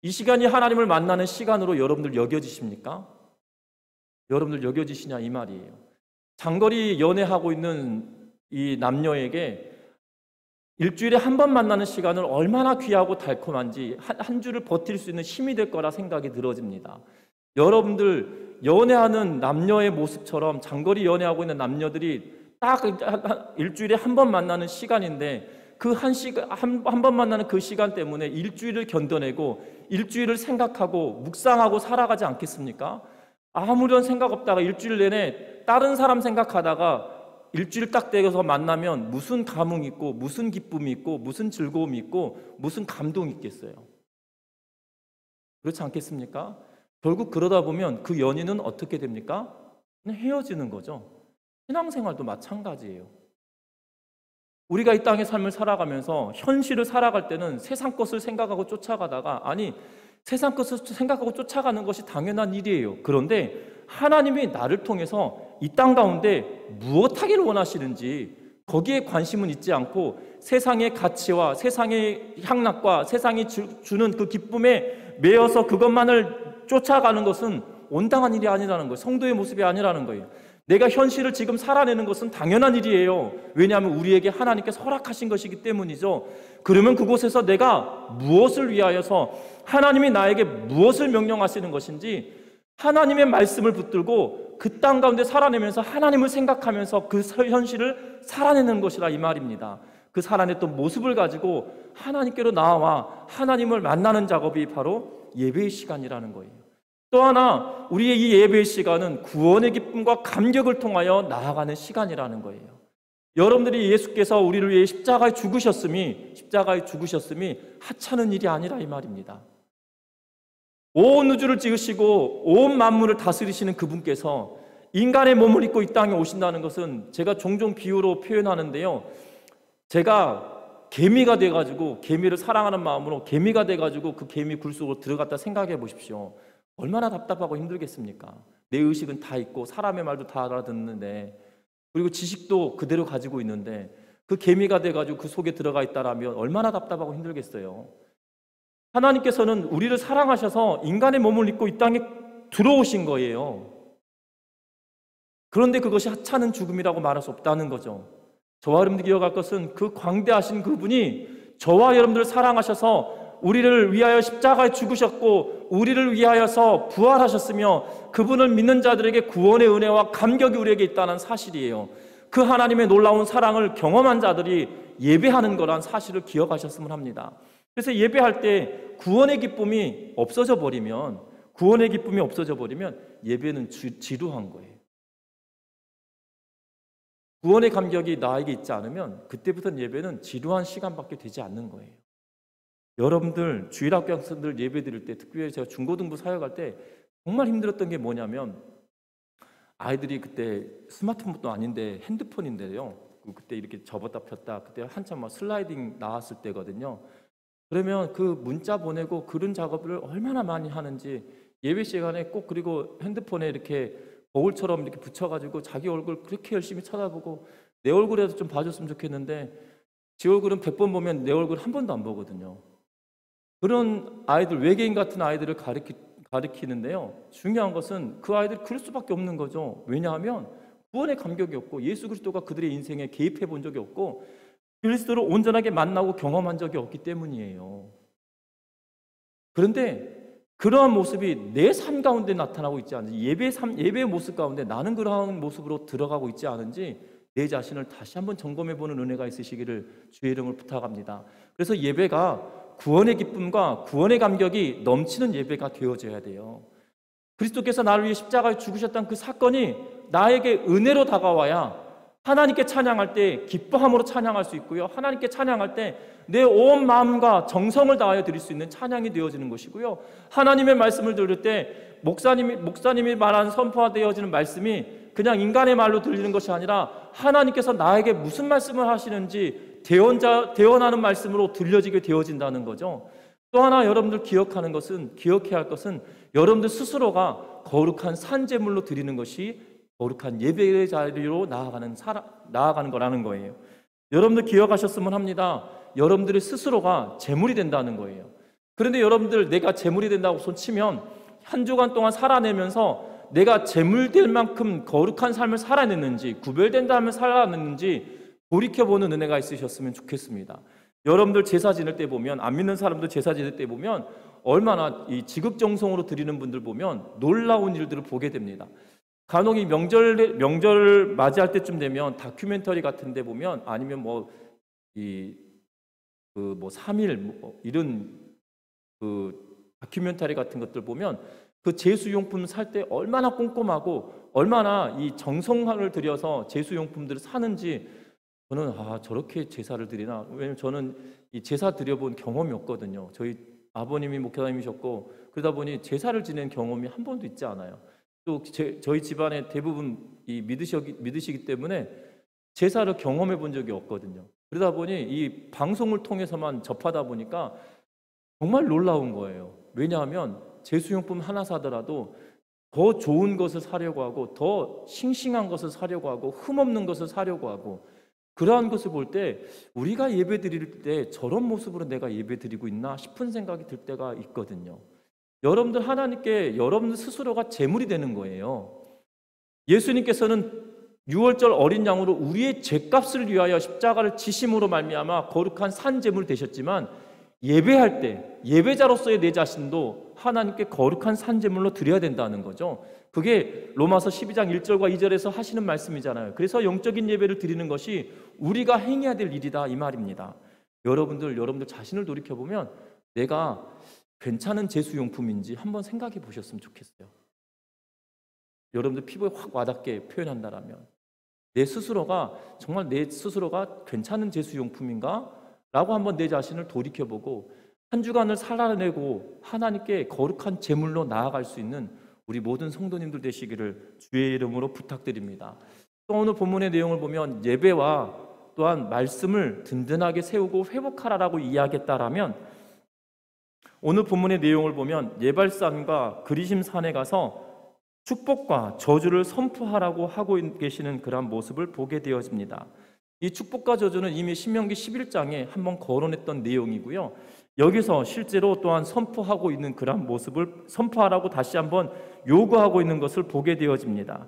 이 시간이 하나님을 만나는 시간으로 여러분들 여겨지십니까? 여러분들 여겨지시냐 이 말이에요. 장거리 연애하고 있는 이 남녀에게 일주일에 한 번 만나는 시간을 얼마나 귀하고 달콤한지 한 주를 버틸 수 있는 힘이 될 거라 생각이 들어집니다. 여러분들 연애하는 남녀의 모습처럼 장거리 연애하고 있는 남녀들이 딱 일주일에 한 번 만나는 시간인데 그 한 번 만나는 그 시간 때문에 일주일을 견뎌내고 일주일을 생각하고 묵상하고 살아가지 않겠습니까? 아무런 생각 없다가 일주일 내내 다른 사람 생각하다가 일주일 딱 되어서 만나면 무슨 감흥이 있고 무슨 기쁨이 있고 무슨 즐거움이 있고 무슨 감동이 있겠어요? 그렇지 않겠습니까? 결국 그러다 보면 그 연인은 어떻게 됩니까? 그냥 헤어지는 거죠. 신앙생활도 마찬가지예요. 우리가 이 땅의 삶을 살아가면서 현실을 살아갈 때는 세상 것을 생각하고 쫓아가다가 세상 것을 생각하고 쫓아가는 것이 당연한 일이에요. 그런데 하나님이 나를 통해서 이 땅 가운데 무엇하기를 원하시는지 거기에 관심은 있지 않고 세상의 가치와 세상의 향락과 세상이 주는 그 기쁨에 매여서 그것만을 쫓아가는 것은 온당한 일이 아니라는 거예요. 성도의 모습이 아니라는 거예요. 내가 현실을 지금 살아내는 것은 당연한 일이에요. 왜냐하면 우리에게 하나님께서 허락하신 것이기 때문이죠. 그러면 그곳에서 내가 무엇을 위하여서 하나님이 나에게 무엇을 명령하시는 것인지 하나님의 말씀을 붙들고 그 땅 가운데 살아내면서 하나님을 생각하면서 그 현실을 살아내는 것이라 이 말입니다. 그 살아냈던 모습을 가지고 하나님께로 나와 하나님을 만나는 작업이 바로 예배의 시간이라는 거예요. 또 하나 우리의 이 예배의 시간은 구원의 기쁨과 감격을 통하여 나아가는 시간이라는 거예요. 여러분들이 예수께서 우리를 위해 십자가에 죽으셨음이 하찮은 일이 아니라 이 말입니다. 온 우주를 지으시고 온 만물을 다스리시는 그분께서 인간의 몸을 입고 이 땅에 오신다는 것은 제가 종종 비유로 표현하는데요. 제가 개미가 돼가지고 개미를 사랑하는 마음으로 개미가 돼가지고 그 개미 굴 속으로 들어갔다 생각해 보십시오. 얼마나 답답하고 힘들겠습니까? 내 의식은 다 있고 사람의 말도 다 알아듣는데 그리고 지식도 그대로 가지고 있는데 그 개미가 돼가지고 그 속에 들어가 있다라면 얼마나 답답하고 힘들겠어요. 하나님께서는 우리를 사랑하셔서 인간의 몸을 입고 이 땅에 들어오신 거예요. 그런데 그것이 하찮은 죽음이라고 말할 수 없다는 거죠. 저와 여러분들이 기억할 것은 그 광대하신 그분이 저와 여러분들을 사랑하셔서 우리를 위하여 십자가에 죽으셨고 우리를 위하여서 부활하셨으며 그분을 믿는 자들에게 구원의 은혜와 감격이 우리에게 있다는 사실이에요. 그 하나님의 놀라운 사랑을 경험한 자들이 예배하는 거란 사실을 기억하셨으면 합니다. 그래서 예배할 때 구원의 기쁨이 없어져 버리면 예배는 지루한 거예요. 구원의 감격이 나에게 있지 않으면 그때부터는 예배는 지루한 시간밖에 되지 않는 거예요. 여러분들 주일학교 학생들 예배 드릴 때 특별히 제가 중고등부 사역할 때 정말 힘들었던 게 뭐냐면 아이들이 그때 스마트폰도 아닌데 핸드폰인데요. 그때 이렇게 접었다 폈다 그때 한참 막 슬라이딩 나왔을 때거든요. 그러면 그 문자 보내고 그런 작업을 얼마나 많이 하는지 예배 시간에 꼭 그리고 핸드폰에 이렇게 거울처럼 이렇게 붙여가지고 자기 얼굴 그렇게 열심히 쳐다보고 내 얼굴에도 좀 봐줬으면 좋겠는데 제 얼굴은 100번 보면 내 얼굴 한 번도 안 보거든요. 그런 아이들, 외계인 같은 아이들을 가르치는데요. 중요한 것은 그 아이들이 그럴 수밖에 없는 거죠. 왜냐하면 구원의 감격이 없고 예수 그리스도가 그들의 인생에 개입해 본 적이 없고 그리스도를 온전하게 만나고 경험한 적이 없기 때문이에요. 그런데 그러한 모습이 내 삶 가운데 나타나고 있지 않은지, 예배의 모습 가운데 나는 그러한 모습으로 들어가고 있지 않은지 내 자신을 다시 한번 점검해보는 은혜가 있으시기를 주의 이름으로 부탁합니다. 그래서 예배가 구원의 기쁨과 구원의 감격이 넘치는 예배가 되어져야 돼요. 그리스도께서 나를 위해 십자가에 죽으셨다는 그 사건이 나에게 은혜로 다가와야 하나님께 찬양할 때 기뻐함으로 찬양할 수 있고요, 하나님께 찬양할 때 내 온 마음과 정성을 다하여 드릴 수 있는 찬양이 되어지는 것이고요, 하나님의 말씀을 들을 때 목사님이 말한 선포되어지는 말씀이 그냥 인간의 말로 들리는 것이 아니라 하나님께서 나에게 무슨 말씀을 하시는지 대언하는 말씀으로 들려지게 되어진다는 거죠. 또 하나 여러분들 기억해야 할 것은 여러분들 스스로가 거룩한 산제물로 드리는 것이 거룩한 예배의 자리로 나아가는 거라는 거예요. 여러분들 기억하셨으면 합니다. 여러분들의 스스로가 제물이 된다는 거예요. 그런데 여러분들 내가 제물이 된다고 손치면 한 주간 동안 살아내면서 내가 제물될 만큼 거룩한 삶을 살아냈는지, 구별된 삶을 살아냈는지 돌이켜보는 은혜가 있으셨으면 좋겠습니다. 여러분들 제사 지낼 때 보면, 안 믿는 사람도 제사 지낼 때 보면 얼마나 이 지극정성으로 드리는 분들 보면 놀라운 일들을 보게 됩니다. 간혹 이 명절 맞이할 때쯤 되면 다큐멘터리 같은 데 보면, 아니면 3일 이런 다큐멘터리 같은 것들 보면 그 제수용품 살 때 얼마나 꼼꼼하고 얼마나 이 정성을 들여서 제수용품들을 사는지, 저는 저렇게 제사를 드리나. 왜냐면 저는 이 제사 드려본 경험이 없거든요. 저희 아버님이 목회자님이셨고 그러다 보니 제사를 지낸 경험이 한 번도 있지 않아요. 또 저희 집안에 대부분 믿으시기 때문에 제사를 경험해 본 적이 없거든요. 그러다 보니 이 방송을 통해서만 접하다 보니까 정말 놀라운 거예요. 왜냐하면 제수용품 하나 사더라도 더 좋은 것을 사려고 하고, 더 싱싱한 것을 사려고 하고, 흠없는 것을 사려고 하고, 그러한 것을 볼 때 우리가 예배 드릴 때 저런 모습으로 내가 예배 드리고 있나 싶은 생각이 들 때가 있거든요. 여러분들 하나님께 여러분들 스스로가 제물이 되는 거예요. 예수님께서는 6월절 어린 양으로 우리의 죄값을 위하여 십자가를 지심으로 말미암아 거룩한 산제물 되셨지만, 예배할 때 예배자로서의 내 자신도 하나님께 거룩한 산제물로 드려야 된다는 거죠. 그게 로마서 12장 1절과 2절에서 하시는 말씀이잖아요. 그래서 영적인 예배를 드리는 것이 우리가 행해야 될 일이다, 이 말입니다. 여러분들 자신을 돌이켜보면 내가 괜찮은 제수용품인지 한번 생각해 보셨으면 좋겠어요. 여러분들 피부에 확 와닿게 표현한다라면 정말 내 스스로가 괜찮은 제수용품인가? 라고 한번 내 자신을 돌이켜보고 한 주간을 살아내고 하나님께 거룩한 제물로 나아갈 수 있는 우리 모든 성도님들 되시기를 주의 이름으로 부탁드립니다. 또 오늘 본문의 내용을 보면 예배와 또한 말씀을 든든하게 세우고 회복하라라고 이야기했다라면, 오늘 본문의 내용을 보면 예발산과 그리심산에 가서 축복과 저주를 선포하라고 하고 계시는 그런 모습을 보게 되어집니다. 이 축복과 저주는 이미 신명기 11장에 한번 거론했던 내용이고요, 여기서 실제로 또한 선포하고 있는 그런 모습을 선포하라고 다시 한번 요구하고 있는 것을 보게 되어집니다.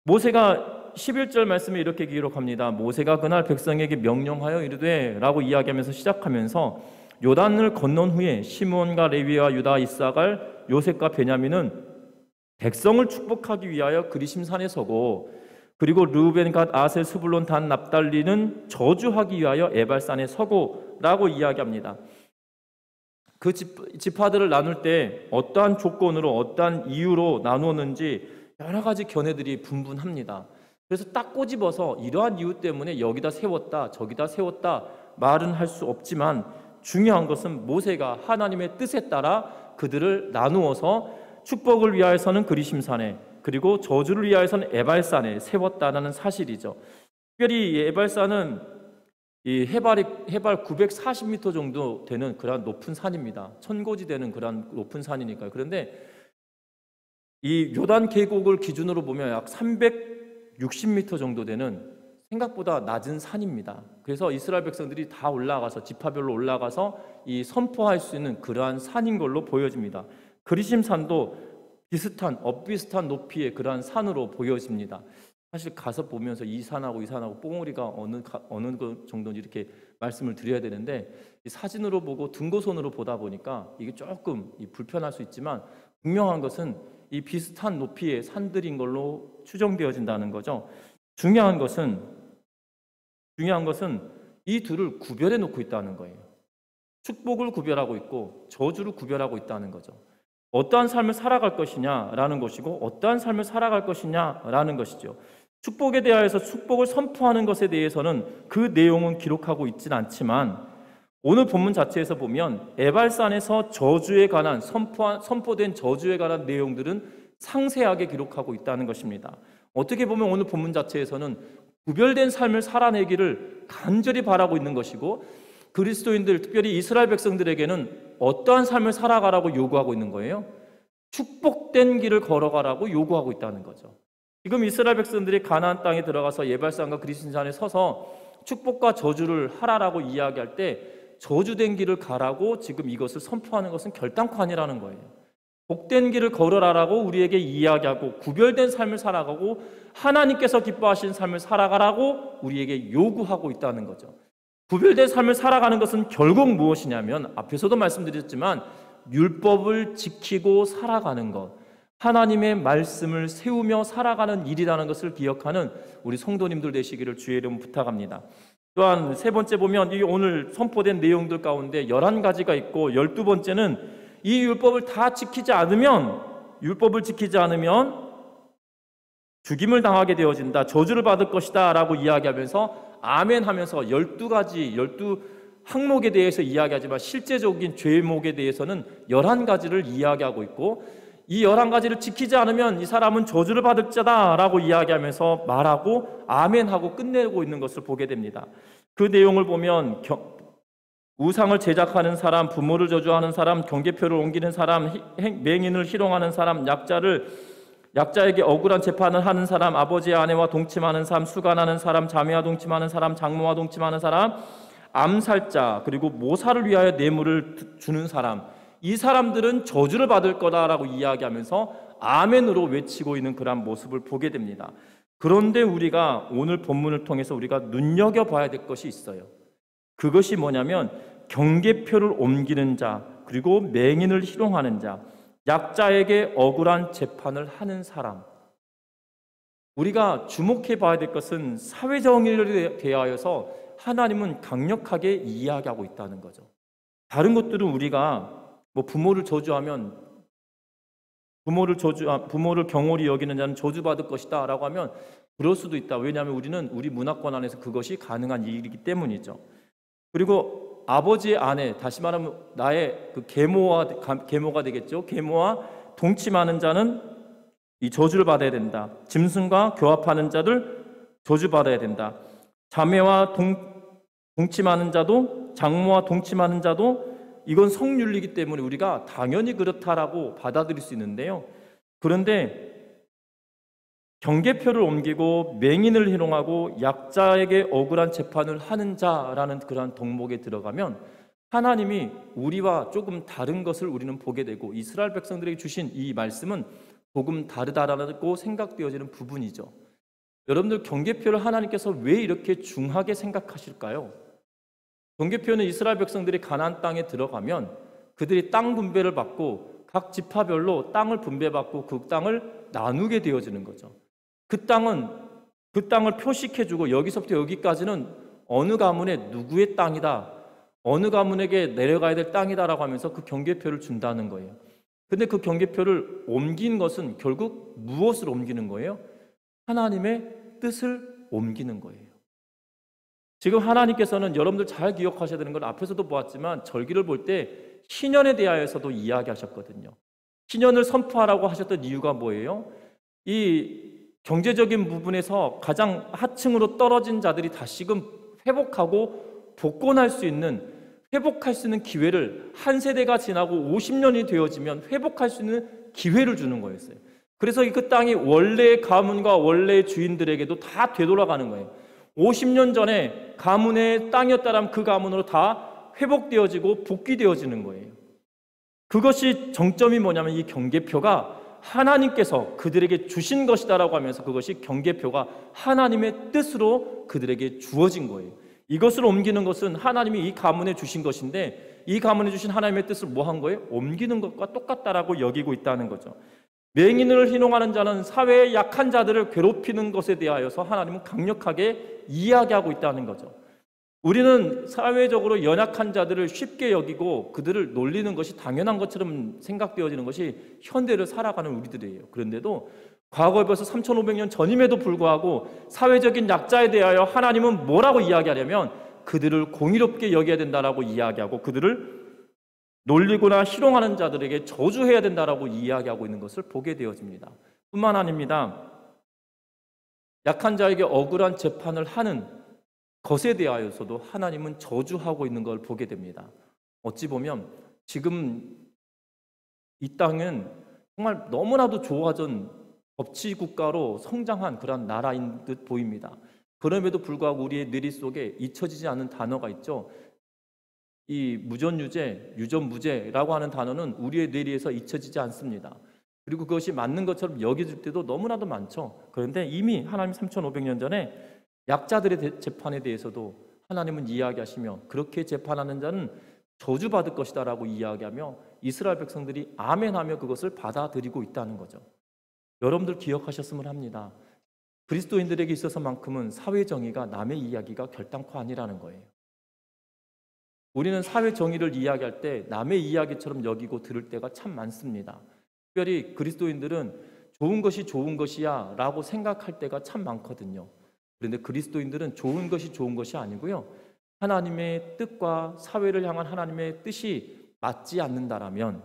모세가 11절 말씀에 이렇게 기록합니다. 모세가 그날 백성에게 명령하여 이르되 라고 이야기하면서 시작하면서, 요단을 건넌 후에 시므온과 레위와 유다, 이사갈, 요셉과 베냐민은 백성을 축복하기 위하여 그리심산에 서고, 그리고 르우벤, 갓, 아셀, 스불론, 단, 납달리는 저주하기 위하여 에발산에 서고 라고 이야기합니다. 그 지파들을 나눌 때 어떠한 조건으로 어떠한 이유로 나누었는지 여러 가지 견해들이 분분합니다. 그래서 딱 꼬집어서 이러한 이유 때문에 여기다 세웠다 저기다 세웠다 말은 할 수 없지만, 중요한 것은 모세가 하나님의 뜻에 따라 그들을 나누어서 축복을 위하여서는 그리심산에, 그리고 저주를 위하여서는 에발산에 세웠다는 사실이죠. 특별히 이 에발산은 이 해발 940m 정도 되는 그런 높은 산입니다. 천고지 되는 그런 높은 산이니까요. 그런데 이 요단 계곡을 기준으로 보면 약 360m 정도 되는 생각보다 낮은 산입니다. 그래서 이스라엘 백성들이 다 올라가서 지파별로 올라가서 이 선포할 수 있는 그러한 산인 걸로 보여집니다. 그리심산도 비슷한 엇비슷한 높이의 그러한 산으로 보여집니다. 사실 가서 보면서 이 산하고 이 산하고 뽕우리가 어느 그 정도인지 이렇게 말씀을 드려야 되는데, 이 사진으로 보고 등고손으로 보다 보니까 이게 조금 불편할 수 있지만, 분명한 것은 이 비슷한 높이의 산들인 걸로 추정되어진다는 거죠. 중요한 것은 이 둘을 구별해 놓고 있다는 거예요. 축복을 구별하고 있고 저주를 구별하고 있다는 거죠. 어떠한 삶을 살아갈 것이냐라는 것이고, 어떠한 삶을 살아갈 것이냐라는 것이죠. 축복에 대하여서 축복을 선포하는 것에 대해서는 그 내용은 기록하고 있지는 않지만, 오늘 본문 자체에서 보면 에발산에서 저주에 관한 선포된 저주에 관한 내용들은 상세하게 기록하고 있다는 것입니다. 어떻게 보면 오늘 본문 자체에서는 구별된 삶을 살아내기를 간절히 바라고 있는 것이고, 그리스도인들, 특별히 이스라엘 백성들에게는 어떠한 삶을 살아가라고 요구하고 있는 거예요? 축복된 길을 걸어가라고 요구하고 있다는 거죠. 지금 이스라엘 백성들이 가나안 땅에 들어가서 예발산과 그리신산에 서서 축복과 저주를 하라라고 이야기할 때, 저주된 길을 가라고 지금 이것을 선포하는 것은 결단코 아니라는 거예요. 복된 길을 걸어라라고 우리에게 이야기하고, 구별된 삶을 살아가고 하나님께서 기뻐하시는 삶을 살아가라고 우리에게 요구하고 있다는 거죠. 구별된 삶을 살아가는 것은 결국 무엇이냐면, 앞에서도 말씀드렸지만 율법을 지키고 살아가는 것, 하나님의 말씀을 세우며 살아가는 일이라는 것을 기억하는 우리 성도님들 되시기를 주의 이름 부탁합니다. 또한 세 번째 보면, 이 오늘 선포된 내용들 가운데 11가지가 있고, 12번째는 이 율법을 다 지키지 않으면 죽임을 당하게 되어진다, 저주를 받을 것이다 라고 이야기하면서 아멘 하면서 12가지, 12항목에 대해서 이야기하지만 실제적인 죄목에 대해서는 11가지를 이야기하고 있고, 이 11가지를 지키지 않으면 이 사람은 저주를 받을 자다 라고 이야기하면서 말하고 아멘하고 끝내고 있는 것을 보게 됩니다. 그 내용을 보면 우상을 제작하는 사람, 부모를 저주하는 사람, 경계표를 옮기는 사람, 맹인을 희롱하는 사람, 약자에게 억울한 재판을 하는 사람, 아버지의 아내와 동침하는 사람, 수간하는 사람, 자매와 동침하는 사람, 장모와 동침하는 사람, 암살자, 그리고 모사를 위하여 뇌물을 주는 사람, 이 사람들은 저주를 받을 거다라고 이야기하면서 아멘으로 외치고 있는 그런 모습을 보게 됩니다. 그런데 우리가 오늘 본문을 통해서 우리가 눈여겨봐야 될 것이 있어요. 그것이 뭐냐면, 경계표를 옮기는 자, 그리고 맹인을 희롱하는 자, 약자에게 억울한 재판을 하는 사람. 우리가 주목해 봐야 될 것은 사회정의에 대하여서 하나님은 강력하게 이야기하고 있다는 거죠. 다른 것들은 우리가 부모를 저주하면 부모를 경홀히 여기는 자는 저주받을 것이다 라고 하면 그럴 수도 있다. 왜냐하면 우리는 우리 문화권 안에서 그것이 가능한 일이기 때문이죠. 그리고 아버지의 아내, 다시 말하면 나의 그 계모가 되겠죠. 계모와 동침하는 자는 이 저주를 받아야 된다. 짐승과 교합하는 자들 저주받아야 된다. 자매와 동침하는 자도, 장모와 동침하는 자도, 이건 성윤리이기 때문에 우리가 당연히 그렇다라고 받아들일 수 있는데요. 그런데 경계표를 옮기고 맹인을 희롱하고 약자에게 억울한 재판을 하는 자라는 그러한 덕목에 들어가면 하나님이 우리와 조금 다른 것을 우리는 보게 되고, 이스라엘 백성들에게 주신 이 말씀은 조금 다르다라고 생각되어지는 부분이죠. 여러분들, 경계표를 하나님께서 왜 이렇게 중하게 생각하실까요? 경계표는 이스라엘 백성들이 가나안 땅에 들어가면 그들이 땅 분배를 받고 각 지파별로 땅을 분배받고 그 땅을 나누게 되어지는 거죠. 그 땅을 표식해주고, 여기서부터 여기까지는 어느 가문의 누구의 땅이다, 어느 가문에게 내려가야 될 땅이다라고 하면서 그 경계표를 준다는 거예요. 근데 그 경계표를 옮긴 것은 결국 무엇을 옮기는 거예요? 하나님의 뜻을 옮기는 거예요. 지금 하나님께서는 여러분들 잘 기억하셔야 되는 건, 앞에서도 보았지만 절기를 볼 때 신년에 대하여서도 이야기하셨거든요. 신년을 선포하라고 하셨던 이유가 뭐예요? 이 경제적인 부분에서 가장 하층으로 떨어진 자들이 다시금 회복하고 복권할 수 있는, 회복할 수 있는 기회를, 한 세대가 지나고 50년이 되어지면 회복할 수 있는 기회를 주는 거였어요. 그래서 그 땅이 원래의 가문과 원래의 주인들에게도 다 되돌아가는 거예요. 50년 전에 가문의 땅이었다면 그 가문으로 다 회복되어지고 복귀되어지는 거예요. 그것이 정점이 뭐냐면 이 경계표가 하나님께서 그들에게 주신 것이다라고 하면서 그것이 경계표가 하나님의 뜻으로 그들에게 주어진 거예요. 이것을 옮기는 것은 하나님이 이 가문에 주신 것인데 이 가문에 주신 하나님의 뜻을 뭐 한 거예요? 옮기는 것과 똑같다라고 여기고 있다는 거죠. 맹인을 희롱하는 자는 사회의 약한 자들을 괴롭히는 것에 대하여서 하나님은 강력하게 이야기하고 있다는 거죠. 우리는 사회적으로 연약한 자들을 쉽게 여기고 그들을 놀리는 것이 당연한 것처럼 생각되어지는 것이 현대를 살아가는 우리들이에요. 그런데도 과거에 벌써 3500년 전임에도 불구하고 사회적인 약자에 대하여 하나님은 뭐라고 이야기하냐면 그들을 공의롭게 여겨야 된다라고 이야기하고 그들을 놀리거나 희롱하는 자들에게 저주해야 된다라고 이야기하고 있는 것을 보게 되어집니다. 뿐만 아닙니다. 약한 자에게 억울한 재판을 하는 것에 대하여서도 하나님은 저주하고 있는 걸 보게 됩니다. 어찌 보면 지금 이 땅은 정말 너무나도 좋아진 법치국가로 성장한 그런 나라인 듯 보입니다. 그럼에도 불구하고 우리의 뇌리 속에 잊혀지지 않는 단어가 있죠. 이 무전유죄, 유전무죄라고 하는 단어는 우리의 뇌리에서 잊혀지지 않습니다. 그리고 그것이 맞는 것처럼 여겨질 때도 너무나도 많죠. 그런데 이미 하나님 3500년 전에 약자들의 재판에 대해서도 하나님은 이야기하시며 그렇게 재판하는 자는 저주받을 것이다 라고 이야기하며 이스라엘 백성들이 아멘하며 그것을 받아들이고 있다는 거죠. 여러분들 기억하셨으면 합니다. 그리스도인들에게 있어서만큼은 사회 정의가 남의 이야기가 결단코 아니라는 거예요. 우리는 사회 정의를 이야기할 때 남의 이야기처럼 여기고 들을 때가 참 많습니다. 특별히 그리스도인들은 좋은 것이 좋은 것이야 라고 생각할 때가 참 많거든요. 그런데 그리스도인들은 좋은 것이 아니고요. 하나님의 뜻과 사회를 향한 하나님의 뜻이 맞지 않는다라면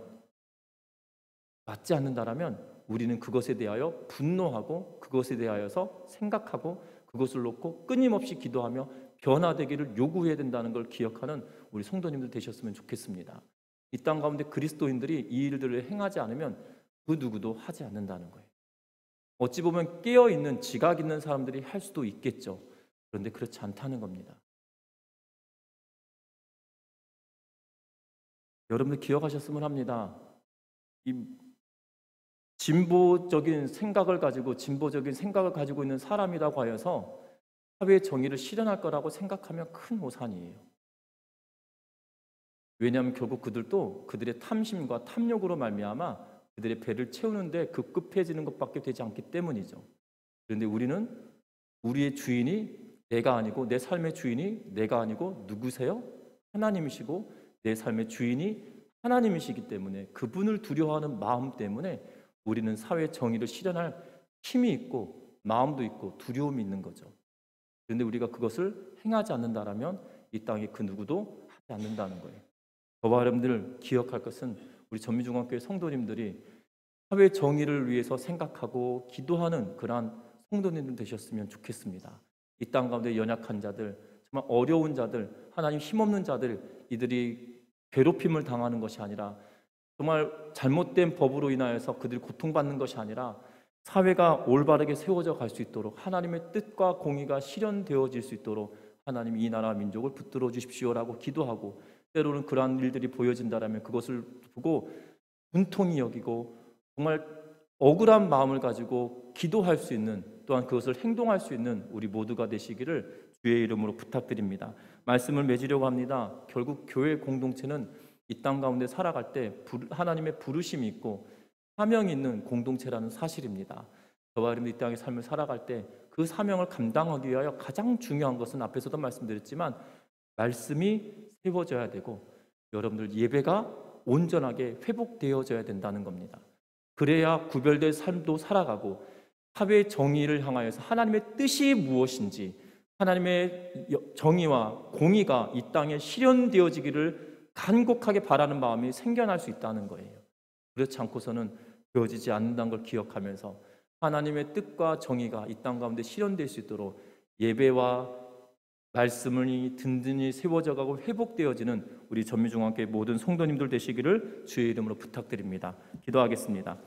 우리는 그것에 대하여 분노하고 그것에 대하여서 생각하고 그것을 놓고 끊임없이 기도하며 변화되기를 요구해야 된다는 걸 기억하는 우리 성도님들 되셨으면 좋겠습니다. 이 땅 가운데 그리스도인들이 이 일들을 행하지 않으면 그 누구도 하지 않는다는 거예요. 어찌 보면 깨어있는 지각 있는 사람들이 할 수도 있겠죠. 그런데 그렇지 않다는 겁니다. 여러분들 기억하셨으면 합니다. 이 진보적인 생각을 가지고 있는 사람이라고 하여서 사회의 정의를 실현할 거라고 생각하면 큰 오산이에요. 왜냐하면 결국 그들도 그들의 탐심과 탐욕으로 말미암아 그들의 배를 채우는데 급급해지는 것밖에 되지 않기 때문이죠. 그런데 우리는 우리의 주인이 내가 아니고 내 삶의 주인이 내가 아니고 누구세요? 하나님이시고 내 삶의 주인이 하나님이시기 때문에 그분을 두려워하는 마음 때문에 우리는 사회 정의를 실현할 힘이 있고 마음도 있고 두려움이 있는 거죠. 그런데 우리가 그것을 행하지 않는다라면 이 땅에 그 누구도 하지 않는다는 거예요. 저와 여러분들 기억할 것은 우리 전미중앙교회 성도님들이 사회 정의를 위해서 생각하고 기도하는 그러한 성도님들 되셨으면 좋겠습니다. 이 땅 가운데 연약한 자들, 정말 어려운 자들, 하나님 힘없는 자들, 이들이 괴롭힘을 당하는 것이 아니라 정말 잘못된 법으로 인하여서 그들이 고통받는 것이 아니라 사회가 올바르게 세워져 갈 수 있도록 하나님의 뜻과 공의가 실현되어질 수 있도록 하나님 이 나라 민족을 붙들어 주십시오라고 기도하고 때로는 그러한 일들이 보여진다라면 그것을 보고 분통히 여기고 정말 억울한 마음을 가지고 기도할 수 있는 또한 그것을 행동할 수 있는 우리 모두가 되시기를 주의 이름으로 부탁드립니다. 말씀을 맺으려고 합니다. 결국 교회 공동체는 이 땅 가운데 살아갈 때 하나님의 부르심이 있고 사명이 있는 공동체라는 사실입니다. 저와 여러분이 이 땅의 삶을 살아갈 때 그 사명을 감당하기 위하여 가장 중요한 것은 앞에서도 말씀드렸지만 말씀이 세워져야 되고 여러분들 예배가 온전하게 회복되어져야 된다는 겁니다. 그래야 구별된 삶도 살아가고 사회 정의를 향하여서 하나님의 뜻이 무엇인지 하나님의 정의와 공의가 이 땅에 실현되어지기를 간곡하게 바라는 마음이 생겨날 수 있다는 거예요. 그렇지 않고서는 되어지지 않는다는 걸 기억하면서 하나님의 뜻과 정의가 이 땅 가운데 실현될 수 있도록 예배와 말씀이 든든히 세워져가고 회복되어지는 우리 전미중앙교회 모든 성도님들 되시기를 주의 이름으로 부탁드립니다. 기도하겠습니다.